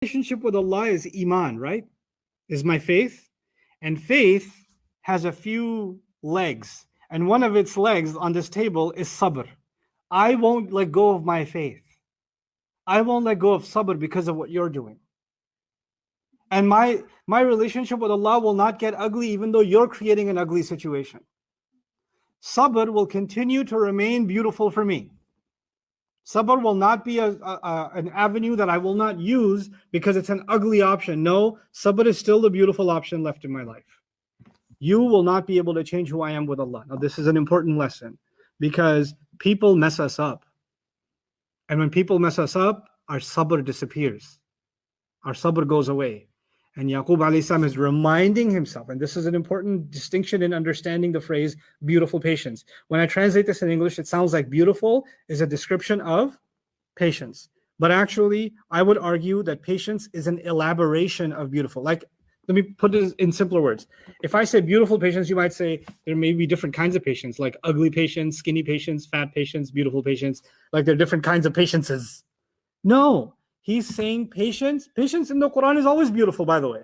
relationship with Allah is iman, right? Is my faith. And faith has a few legs. And one of its legs on this table is sabr. I won't let go of my faith. I won't let go of sabr because of what you're doing. And my relationship with Allah will not get ugly even though you're creating an ugly situation. Sabr will continue to remain beautiful for me. Sabr will not be an avenue that I will not use because it's an ugly option. No, sabr is still the beautiful option left in my life. You will not be able to change who I am with Allah. Now, this is an important lesson because people mess us up. And when people mess us up, our sabr disappears. Our sabr goes away. And Yaqub alayhi salam is reminding himself, and this is an important distinction in understanding the phrase beautiful patience. When I translate this in English, it sounds like beautiful is a description of patience. But actually, I would argue that patience is an elaboration of beautiful. Like, let me put it in simpler words. If I say beautiful patience, you might say there may be different kinds of patience, like ugly patience, skinny patience, fat patience, beautiful patience. Like there are different kinds of patiences. No. He's saying patience. Patience in the Quran is always beautiful, by the way.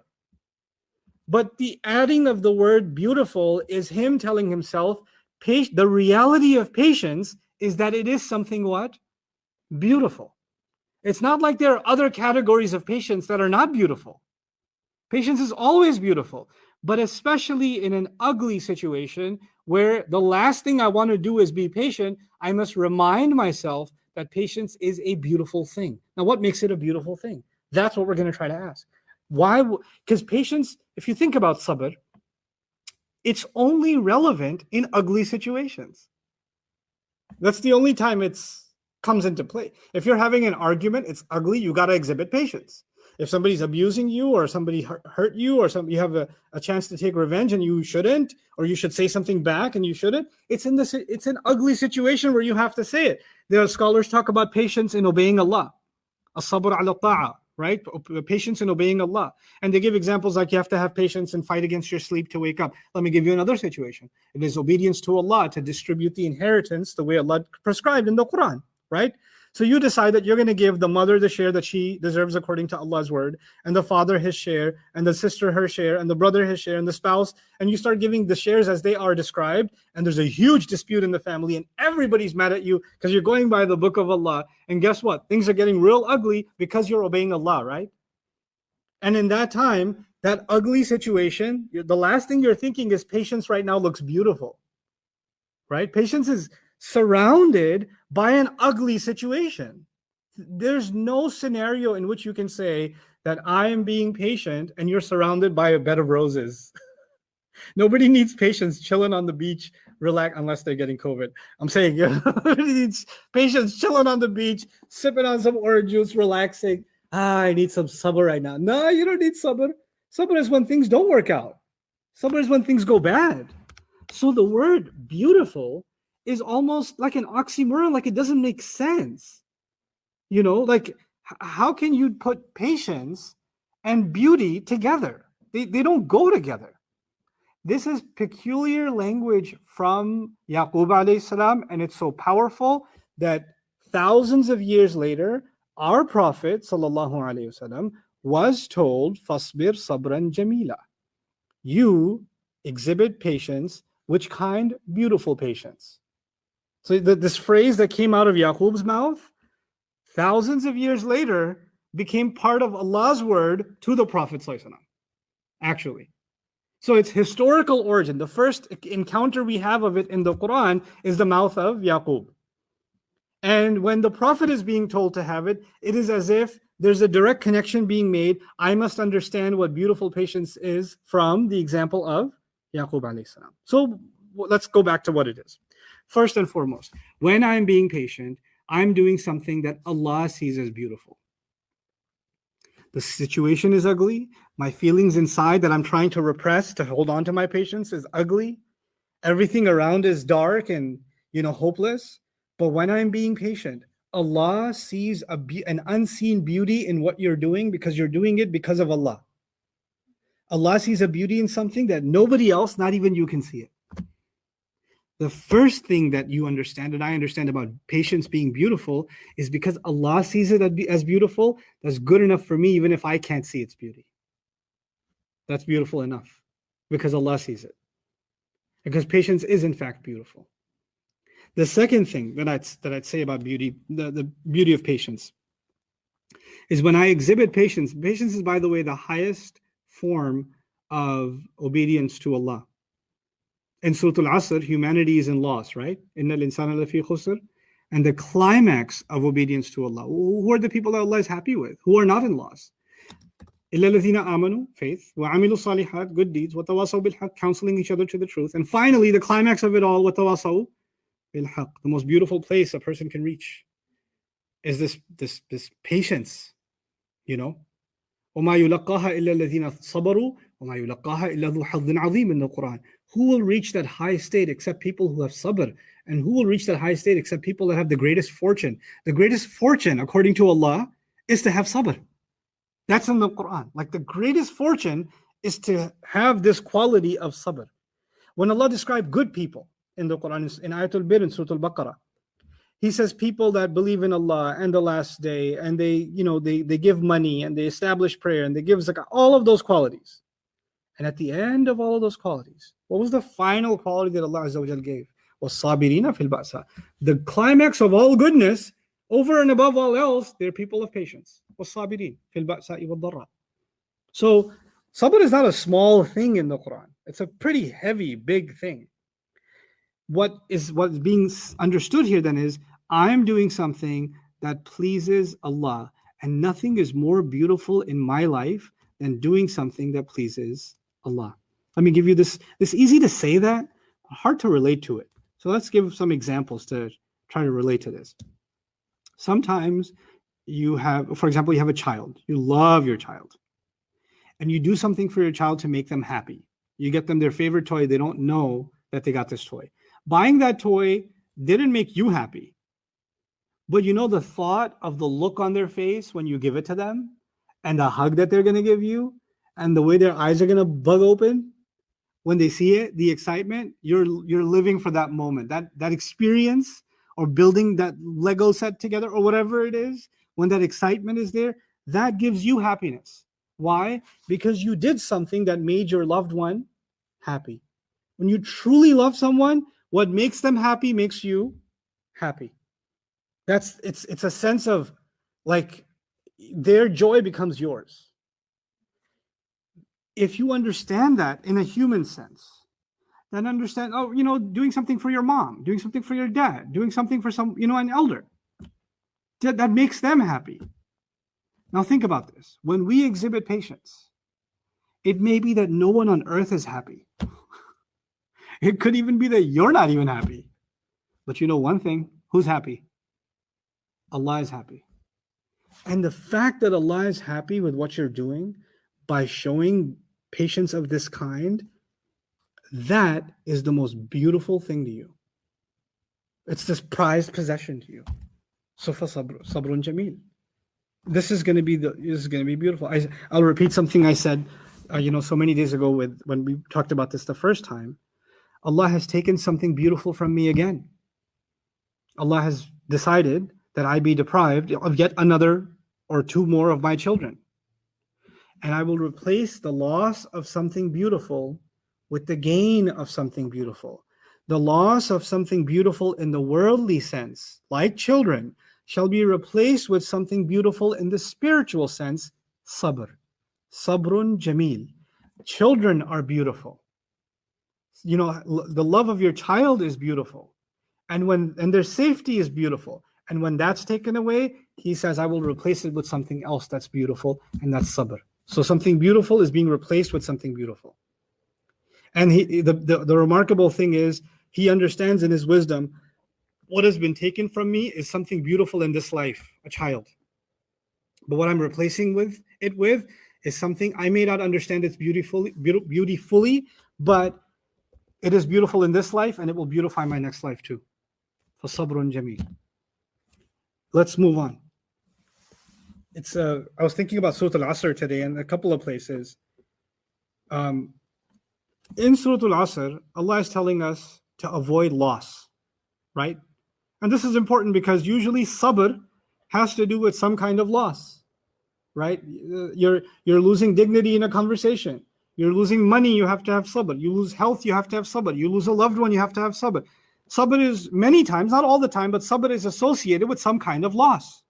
But the adding of the word beautiful is him telling himself, the reality of patience is that it is something what? Beautiful. It's not like there are other categories of patience that are not beautiful. Patience is always beautiful, but especially in an ugly situation where the last thing I want to do is be patient, I must remind myself that patience is a beautiful thing. Now, what makes it a beautiful thing? That's what we're going to try to ask. Why? Because patience, if you think about sabr, it's only relevant in ugly situations. That's the only time it comes into play. If you're having an argument, it's ugly, you got to exhibit patience. If somebody's abusing you or somebody hurt you or you have a chance to take revenge and you shouldn't, or you should say something back and you shouldn't, it's an ugly situation where you have to say it. There are scholars talk about patience in obeying Allah. As-sabr ala ta'a, right? Patience in obeying Allah. And they give examples like you have to have patience and fight against your sleep to wake up. Let me give you another situation. It is obedience to Allah to distribute the inheritance the way Allah prescribed in the Quran, right? So you decide that you're going to give the mother the share that she deserves according to Allah's word, and the father his share, and the sister her share, and the brother his share, and the spouse, and you start giving the shares as they are described, and there's a huge dispute in the family, and everybody's mad at you because you're going by the book of Allah, and guess what? Things are getting real ugly because you're obeying Allah, right? And in that time, that ugly situation, the last thing you're thinking is patience right now looks beautiful, right? Patience is surrounded by an ugly situation. There's no scenario in which you can say that I am being patient and you're surrounded by a bed of roses. Nobody needs patience chilling on the beach, relax, unless they're getting COVID. I'm saying nobody needs patience chilling on the beach, sipping on some orange juice, relaxing. I need some sabr right now. No, you don't need sabr. Sabr is when things don't work out. Sabr is when things go bad. So the word beautiful is almost like an oxymoron, like it doesn't make sense. You know, like how can you put patience and beauty together? They don't go together. This is peculiar language from Yaqub alayhi salam, and it's so powerful that thousands of years later, our Prophet sallallahu alayhi wasallam was told, "Fasbir sabran jamila." You exhibit patience. Which kind? Beautiful patience. So this phrase that came out of Yaqub's mouth, thousands of years later, became part of Allah's word to the Prophet ﷺ, actually. So its historical origin, the first encounter we have of it in the Quran is the mouth of Yaqub. And when the Prophet is being told to have it, it is as if there's a direct connection being made. I must understand what beautiful patience is from the example of Yaqub alayhi salam. So let's go back to what it is. First and foremost, when I'm being patient, I'm doing something that Allah sees as beautiful. The situation is ugly. My feelings inside that I'm trying to repress to hold on to my patience is ugly. Everything around is dark and, hopeless. But when I'm being patient, Allah sees an unseen beauty in what you're doing because you're doing it because of Allah. Allah sees a beauty in something that nobody else, not even you, can see it. The first thing that you understand, and I understand about patience being beautiful, is because Allah sees it as beautiful. That's good enough for me, even if I can't see its beauty. That's beautiful enough because Allah sees it. Because patience is in fact beautiful. The second thing that I'd say about beauty, the beauty of patience, is when I exhibit patience. Patience is, by the way, the highest form of obedience to Allah. In Surah Al-Asr, humanity is in loss, right? إِنَّ الْإِنسَانَ لَفِي خُسْرٍ. And the climax of obedience to Allah. Who are the people that Allah is happy with? Who are not in loss? إِلَّا الَّذِينَ آمَنُوا, faith, وَعَمِلُوا الصَّالِحَاتِ, good deeds, وَتَوَاصَوْا بِالْحَقِّ, counseling each other to the truth. And finally, the climax of it all, وَتَوَاصَوْا بِالْحَقِّ, the most beautiful place a person can reach is this patience, you know. وَمَا يُلَقَّاهَا إِلَّا الَّذِينَ صَبَرُوا وَمَا يُلَقَّاهَا إِلَّا ذُو حَظٍّ عَظِيمٍ in the Quran. Who will reach that high state except people who have sabr? And who will reach that high state except people that have the greatest fortune? The greatest fortune, according to Allah, is to have sabr. That's in the Quran. Like the greatest fortune is to have this quality of sabr. When Allah described good people in the Quran, in Ayatul Bir in Surah Al-Baqarah, He says people that believe in Allah and the last day, and they give money and they establish prayer and they give zakah, all of those qualities. And at the end of all of those qualities, what was the final quality that Allah Azza wa Jal gave? وَالصَّابِرِينَ فِي الْبَأْسَةِ. The climax of all goodness, over and above all else, they're people of patience. وَالصَّابِرِينَ فِي الْبَأْسَةِ وَالضَّرَّةِ. So sabr is not a small thing in the Quran. It's a pretty heavy, big thing. What's being understood here then is I'm doing something that pleases Allah, and nothing is more beautiful in my life than doing something that pleases Allah. Let me give you this. It's easy to say that, hard to relate to it. So let's give some examples to try to relate to this. Sometimes you have, for example, you have a child. You love your child, and you do something for your child to make them happy. You get them their favorite toy. They don't know that they got this toy. Buying that toy didn't make you happy. But you know the thought of the look on their face when you give it to them, and the hug that they're going to give you, and the way their eyes are going to bug open when they see it, the excitement, you're living for that moment, that experience, or building that Lego set together, or whatever it is, when that excitement is there, that gives you happiness. Why? Because you did something that made your loved one happy. When you truly love someone, what makes them happy makes you happy. It's a sense of like their joy becomes yours. If you understand that in a human sense, then understand, doing something for your mom, doing something for your dad, doing something for an elder, that makes them happy. Now think about this. When we exhibit patience, it may be that no one on earth is happy. It could even be that you're not even happy. But you know one thing, who's happy? Allah is happy. And the fact that Allah is happy with what you're doing by showing patience of this kind, that is the most beautiful thing to you. It's this prized possession to you. So sabrun jameel. This is going to be beautiful. I'll repeat something I said, so many days ago when we talked about this the first time. Allah has taken something beautiful from me again. Allah has decided that I be deprived of yet another or two more of my children. And I will replace the loss of something beautiful with the gain of something beautiful. The loss of something beautiful in the worldly sense, like children, shall be replaced with something beautiful in the spiritual sense, sabr. Sabrun jameel. Children are beautiful. The love of your child is beautiful. And their safety is beautiful. And when that's taken away, he says, I will replace it with something else that's beautiful, and that's sabr. So something beautiful is being replaced with something beautiful. And the remarkable thing is, he understands in his wisdom, what has been taken from me is something beautiful in this life, a child. But what I'm replacing it with is something I may not understand its beauty fully, but it is beautiful in this life, and it will beautify my next life too. فَصَبْرٌ جَمِيلٌ. Let's move on. I was thinking about Surah Al-Asr today in a couple of places. In Surah Al-Asr, Allah is telling us to avoid loss, right? And this is important because usually sabr has to do with some kind of loss, right? You're losing dignity in a conversation. You're losing money, you have to have sabr. You lose health, you have to have sabr. You lose a loved one, you have to have sabr. Sabr is many times, not all the time, but sabr is associated with some kind of loss.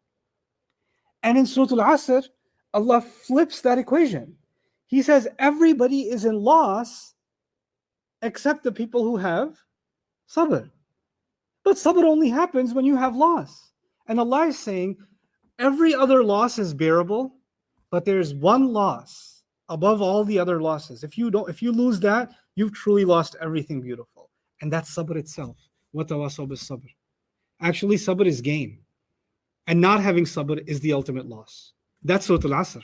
And in Surah Al-Asr, Allah flips that equation. He says everybody is in loss except the people who have sabr. But sabr only happens when you have loss. And Allah is saying every other loss is bearable, but there's one loss above all the other losses. If you lose that, you've truly lost everything beautiful. And that's sabr itself. وَتَوَاصَوْا بِالصَّبْرِ. Actually, sabr is gain. And not having sabr is the ultimate loss. That's Surah Al-Asr.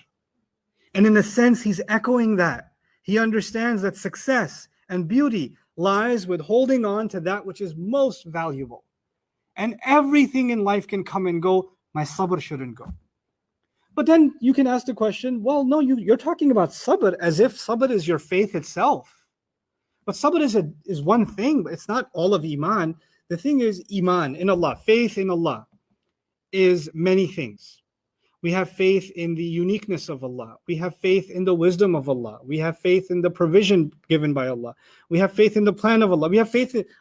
And in a sense, he's echoing that. He understands that success and beauty lies with holding on to that which is most valuable. And everything in life can come and go. My sabr shouldn't go. But then you can ask the question, well, no, you're talking about sabr as if sabr is your faith itself. But sabr is one thing, but it's not all of iman. The thing is iman in Allah, faith in Allah is many things. We have faith in the uniqueness of Allah. We have faith in the wisdom of Allah. We have faith in the provision given by Allah. We have faith in the plan of Allah. We have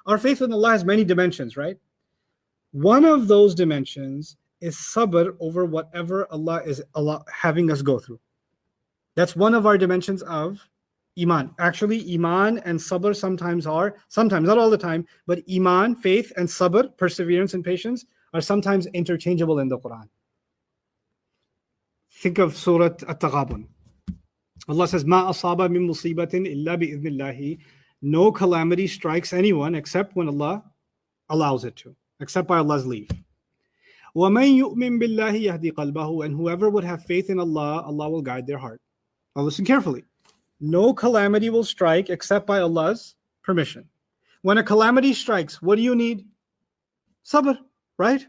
our faith in Allah has many dimensions, right? One of those dimensions is sabr over whatever Allah is having us go through. That's one of our dimensions of iman. Actually, iman and sabr sometimes, not all the time, but iman, faith, and sabr, perseverance and patience, are sometimes interchangeable in the Quran. Think of Surah At-Taghabun. Allah says, مَا أَصَابَ مِن مُصِيبَةٍ إِلَّا بِإِذْنِ اللَّهِ. No calamity strikes anyone except when Allah allows it to, except by Allah's leave. وَمَن يُؤْمِن بِاللَّهِ يَهْدِي قَلْبَهُ. And whoever would have faith in Allah, Allah will guide their heart. Now listen carefully. No calamity will strike except by Allah's permission. When a calamity strikes, what do you need? Sabr, right?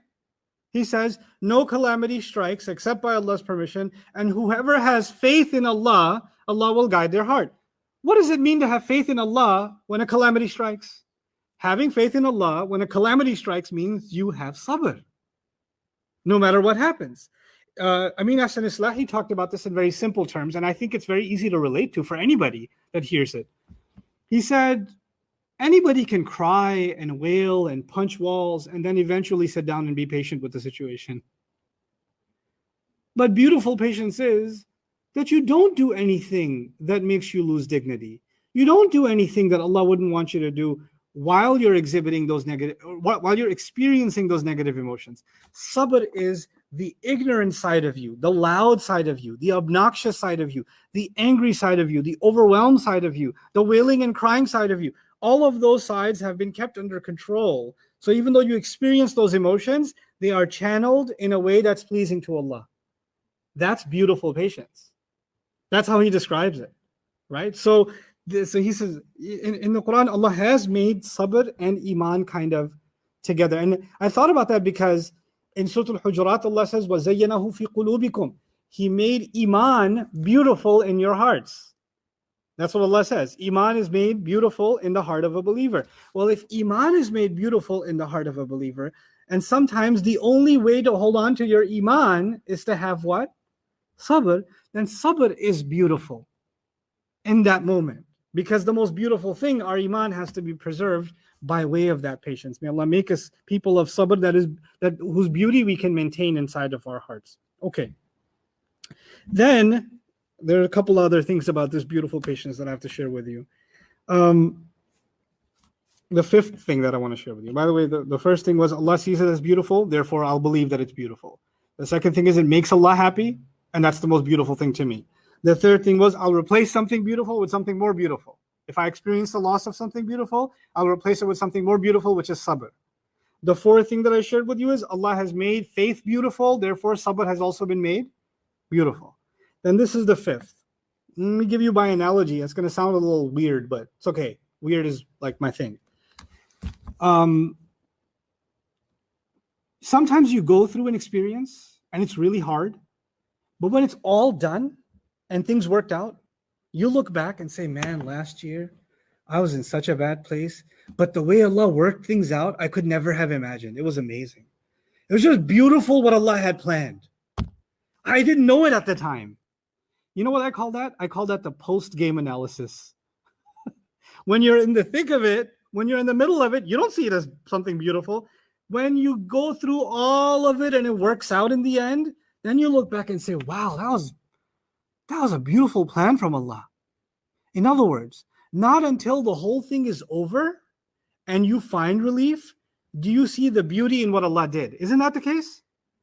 He says, no calamity strikes except by Allah's permission, and whoever has faith in Allah, Allah will guide their heart. What does it mean to have faith in Allah when a calamity strikes? Having faith in Allah when a calamity strikes means you have sabr, no matter what happens. Amin Hassan Islah, he talked about this in very simple terms, and I think it's very easy to relate to for anybody that hears it. He said, anybody can cry and wail and punch walls and then eventually sit down and be patient with the situation. But beautiful patience is that you don't do anything that makes you lose dignity. You don't do anything that Allah wouldn't want you to do while you're exhibiting those while you're experiencing those negative emotions. Sabr is the ignorant side of you, the loud side of you, the obnoxious side of you, the angry side of you, the overwhelmed side of you, the wailing and crying side of you. All of those sides have been kept under control. So even though you experience those emotions, they are channeled in a way that's pleasing to Allah. That's beautiful patience. That's how he describes it, right? So he says, in the Quran, Allah has made sabr and iman kind of together. And I thought about that because in Surah Al-Hujurat, Allah says, وَزَيَّنَهُ فِي قُلُوبِكُمْ. He made iman beautiful in your hearts. That's what Allah says. Iman is made beautiful in the heart of a believer. Well, if iman is made beautiful in the heart of a believer, and sometimes the only way to hold on to your iman is to have what? Sabr. Then sabr is beautiful in that moment. Because the most beautiful thing, our iman has to be preserved by way of that patience. May Allah make us people of sabr whose beauty we can maintain inside of our hearts. Okay. Then there are a couple other things about this beautiful patience that I have to share with you. The fifth thing that I want to share with you. By the way, the first thing was Allah sees it as beautiful, therefore I'll believe that it's beautiful. The second thing is it makes Allah happy, and that's the most beautiful thing to me. The third thing was I'll replace something beautiful with something more beautiful. If I experience the loss of something beautiful, I'll replace it with something more beautiful, which is sabr. The fourth thing that I shared with you is Allah has made faith beautiful, therefore sabr has also been made beautiful. Then this is the fifth. Let me give you by analogy. It's going to sound a little weird, but it's okay. Weird is like my thing. Sometimes you go through an experience and it's really hard, but when it's all done and things worked out, you look back and say, man, last year I was in such a bad place. But the way Allah worked things out, I could never have imagined. It was amazing. It was just beautiful what Allah had planned. I didn't know it at the time. You know what I call that? I call that the post-game analysis. When you're in the thick of it, when you're in the middle of it, you don't see it as something beautiful. When you go through all of it and it works out in the end, then you look back and say, wow, that was a beautiful plan from Allah. In other words, not until the whole thing is over and you find relief do you see the beauty in what Allah did. Isn't that the case?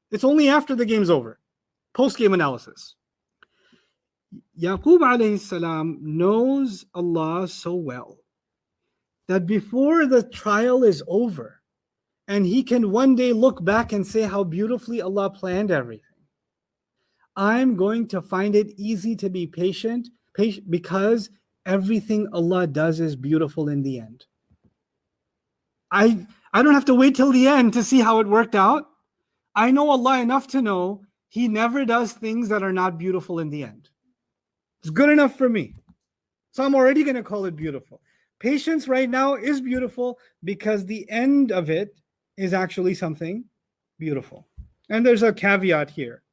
It's only after the game's over. Post-game analysis. Yaqub alayhi salam knows Allah so well that before the trial is over and he can one day look back and say how beautifully Allah planned everything, I'm going to find it easy to be patient because everything Allah does is beautiful in the end. I don't have to wait till the end to see how it worked out. I know Allah enough to know He never does things that are not beautiful in the end. It's good enough for me. So I'm already going to call it beautiful. Patience right now is beautiful because the end of it is actually something beautiful. And there's a caveat here.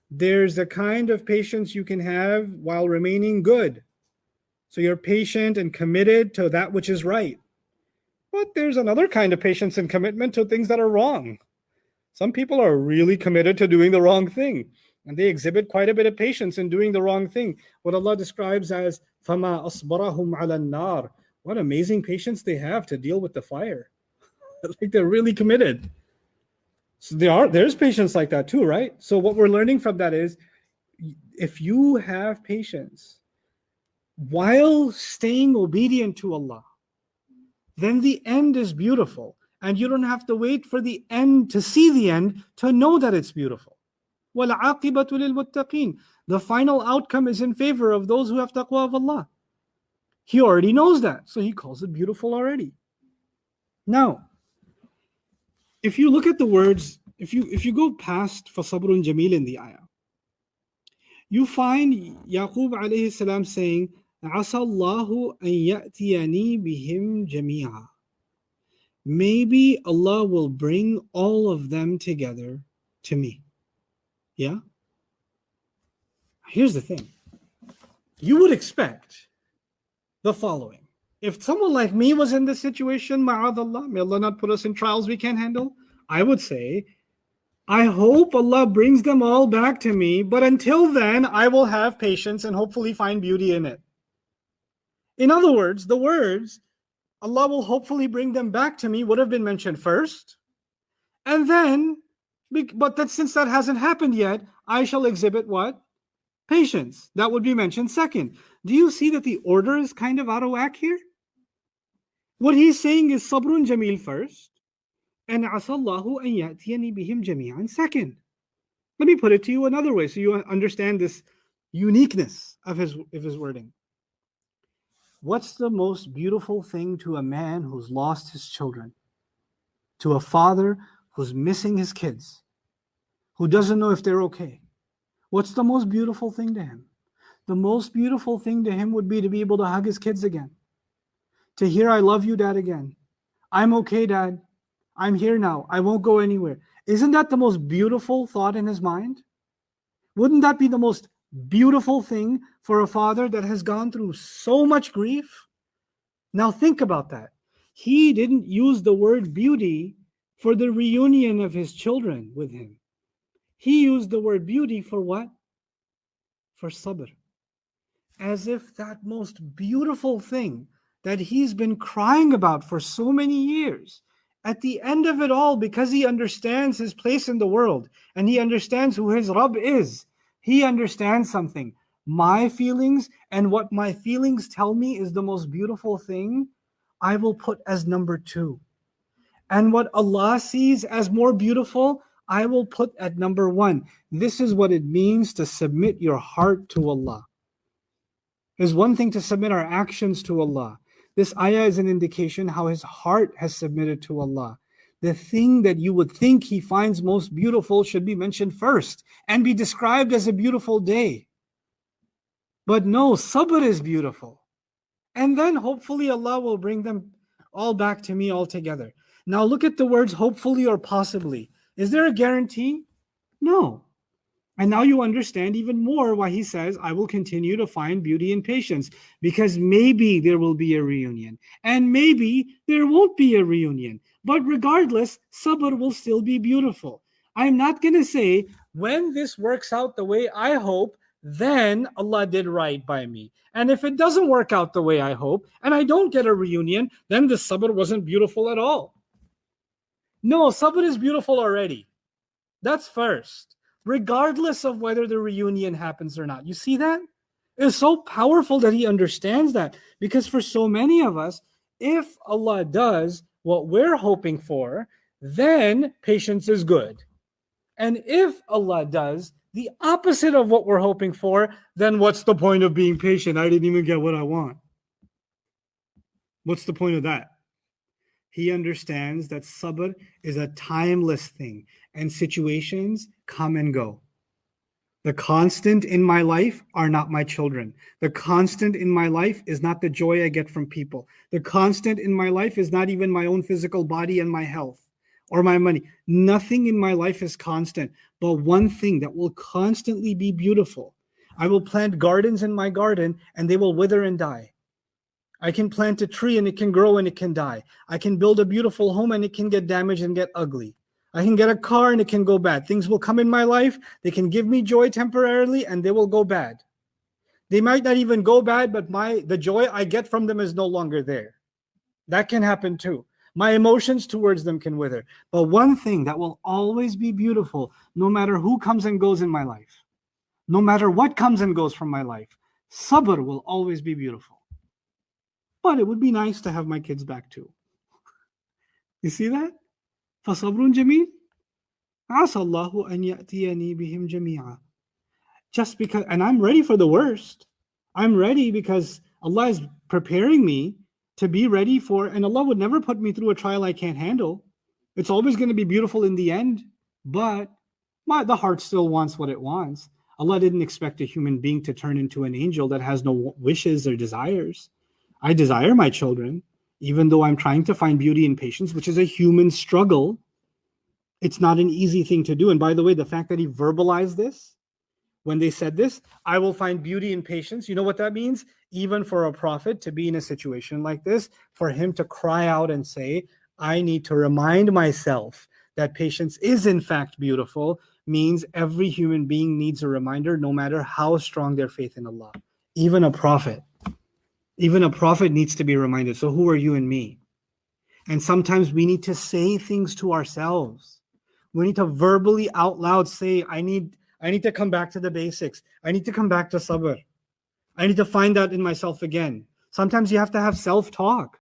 There's a kind of patience you can have while remaining good. So you're patient and committed to that which is right. But there's another kind of patience and commitment to things that are wrong. Some people are really committed to doing the wrong thing, and they exhibit quite a bit of patience in doing the wrong thing. What Allah describes as فَمَا أَصْبَرَهُمْ عَلَى النَّارِ. What amazing patience they have to deal with the fire. Like they're really committed. So there's patience like that too, right? So what we're learning from that is, if you have patience while staying obedient to Allah, then the end is beautiful. And you don't have to wait for the end to see the end to know that it's beautiful. وَالْعَاقِبَةُ لِلْمُتَّقِينَ. The final outcome is in favor of those who have taqwa of Allah. He already knows that, so He calls it beautiful already. Now, if you look at the words, if you go past فَصَبْرٌ جَمِيلٌ in the ayah, you find Yaqub alayhi salam saying, عَسَى اللَّهُ أَن يَأْتِيَنِي بِهِمْ جَمِيعًا. Maybe Allah will bring all of them together to me. Yeah? Here's the thing. You would expect the following. If someone like me was in this situation, ma'adallah, may Allah not put us in trials we can't handle, I would say, I hope Allah brings them all back to me, but until then, I will have patience and hopefully find beauty in it. In other words, the words, Allah will hopefully bring them back to me would have been mentioned first. And then, but that since that hasn't happened yet, I shall exhibit what? Patience. That would be mentioned second. Do you see that the order is kind of out of whack here? What he's saying is sabrun jamil first, and asallahu an ya'tiyani bihim jami'an second. Let me put it to you another way so you understand this uniqueness of his wording. What's the most beautiful thing to a man who's lost his children? To a father who's missing his kids, who doesn't know if they're okay? What's the most beautiful thing to him? The most beautiful thing to him would be to be able to hug his kids again. To hear, I love you, Dad, again. I'm okay, Dad. I'm here now. I won't go anywhere. Isn't that the most beautiful thought in his mind? Wouldn't that be the most beautiful thing for a father that has gone through so much grief? Now think about that. He didn't use the word beauty for the reunion of his children with him. He used the word beauty for what? For sabr. As if that most beautiful thing that he's been crying about for so many years, at the end of it all, because he understands his place in the world and he understands who his Rabb is, he understands something. My feelings and what my feelings tell me is the most beautiful thing, I will put as number 2. And what Allah sees as more beautiful, I will put at number 1. This is what it means to submit your heart to Allah. There's one thing to submit our actions to Allah. This ayah is an indication how his heart has submitted to Allah. The thing that you would think he finds most beautiful should be mentioned first and be described as a beautiful day. But no, sabr is beautiful. And then hopefully Allah will bring them all back to me all together. Now look at the words hopefully or possibly. Is there a guarantee? No. And now you understand even more why he says, I will continue to find beauty in patience, because maybe there will be a reunion and maybe there won't be a reunion. But regardless, sabr will still be beautiful. I'm not going to say, when this works out the way I hope, then Allah did right by me. And if it doesn't work out the way I hope, and I don't get a reunion, then the sabr wasn't beautiful at all. No, sabr is beautiful already. That's first, regardless of whether the reunion happens or not. You see that? It's so powerful that he understands that, because for so many of us, if Allah does what we're hoping for, then patience is good. And if Allah does the opposite of what we're hoping for, then what's the point of being patient? I didn't even get what I want. What's the point of that? He understands that sabr is a timeless thing and situations come and go. The constant in my life are not my children. The constant in my life is not the joy I get from people. The constant in my life is not even my own physical body and my health or my money. Nothing in my life is constant, but one thing that will constantly be beautiful. I will plant gardens in my garden and they will wither and die. I can plant a tree and it can grow and it can die. I can build a beautiful home and it can get damaged and get ugly. I can get a car and it can go bad. Things will come in my life. They can give me joy temporarily and they will go bad. They might not even go bad, but the joy I get from them is no longer there. That can happen too. My emotions towards them can wither. But one thing that will always be beautiful, no matter who comes and goes in my life, no matter what comes and goes from my life, sabr will always be beautiful. But it would be nice to have my kids back too. You see that? فَصَبْرٌ جَمِيلٌ عَسَى اللَّهُ أَنْ يَأْتِيَنِي بِهِمْ جَمِيعًا. Just because, and I'm ready for the worst. I'm ready because Allah is preparing me to be ready for, and Allah would never put me through a trial I can't handle. It's always going to be beautiful in the end, but the heart still wants what it wants. Allah didn't expect a human being to turn into an angel that has no wishes or desires. I desire my children, even though I'm trying to find beauty in patience, which is a human struggle. It's not an easy thing to do. And by the way, the fact that he verbalized this, when they said this, I will find beauty in patience, you know what that means? Even for a prophet to be in a situation like this, for him to cry out and say, I need to remind myself that patience is in fact beautiful, means every human being needs a reminder, no matter how strong their faith in Allah. Even a prophet. Even a prophet needs to be reminded. So who are you and me? And sometimes we need to say things to ourselves. We need to verbally out loud say, I need to come back to the basics. I need to come back to sabr. I need to find that in myself again. Sometimes you have to have self-talk.